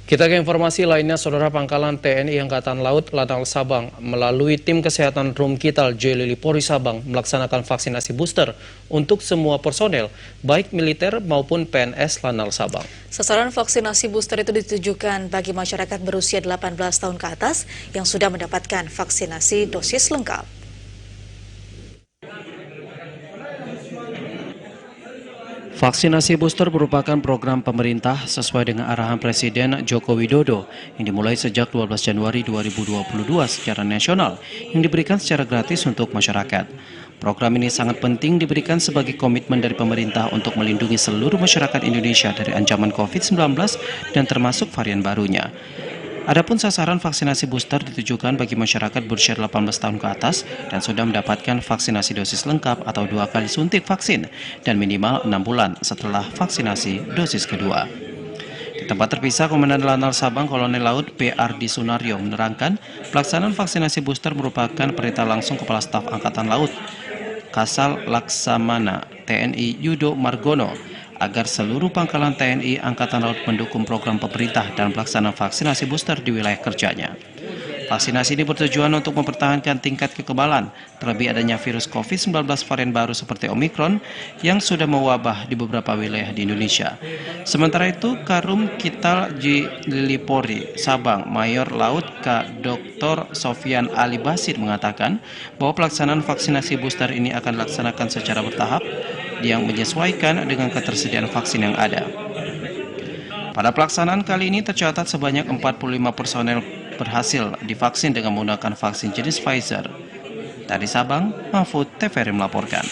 Kita ke informasi lainnya, Saudara. Pangkalan TNI Angkatan Laut Lanal Sabang melalui tim kesehatan Rumkital J. Lili Polri Sabang melaksanakan vaksinasi booster untuk semua personel, baik militer maupun PNS Lanal Sabang. Sasaran vaksinasi booster itu ditujukan bagi masyarakat berusia 18 tahun ke atas yang sudah mendapatkan vaksinasi dosis lengkap. Vaksinasi booster merupakan program pemerintah sesuai dengan arahan Presiden Joko Widodo yang dimulai sejak 12 Januari 2022 secara nasional yang diberikan secara gratis untuk masyarakat. Program ini sangat penting diberikan sebagai komitmen dari pemerintah untuk melindungi seluruh masyarakat Indonesia dari ancaman COVID-19 dan termasuk varian barunya. Adapun sasaran vaksinasi booster ditujukan bagi masyarakat berusia 18 tahun ke atas dan sudah mendapatkan vaksinasi dosis lengkap atau 2 kali suntik vaksin dan minimal 6 bulan setelah vaksinasi dosis kedua. Di tempat terpisah, Komandan Lanal Sabang Kolonel Laut P.Ardi Sunario menerangkan pelaksanaan vaksinasi booster merupakan perintah langsung Kepala Staf Angkatan Laut Kasal Laksamana TNI Yudo Margono agar seluruh pangkalan TNI Angkatan Laut mendukung program pemerintah dan pelaksanaan vaksinasi booster di wilayah kerjanya. Vaksinasi ini bertujuan untuk mempertahankan tingkat kekebalan, terlebih adanya virus COVID-19 varian baru seperti Omikron yang sudah mewabah di beberapa wilayah di Indonesia. Sementara itu, Karum Kital J. Lili Polri Sabang Mayor Laut K. Dr. Sofian Ali Basit mengatakan bahwa pelaksanaan vaksinasi booster ini akan dilaksanakan secara bertahap yang menyesuaikan dengan ketersediaan vaksin yang ada. Pada pelaksanaan kali ini tercatat sebanyak 45 personel berhasil divaksin dengan menggunakan vaksin jenis Pfizer. Dari Sabang, Mahfud TVRI melaporkan.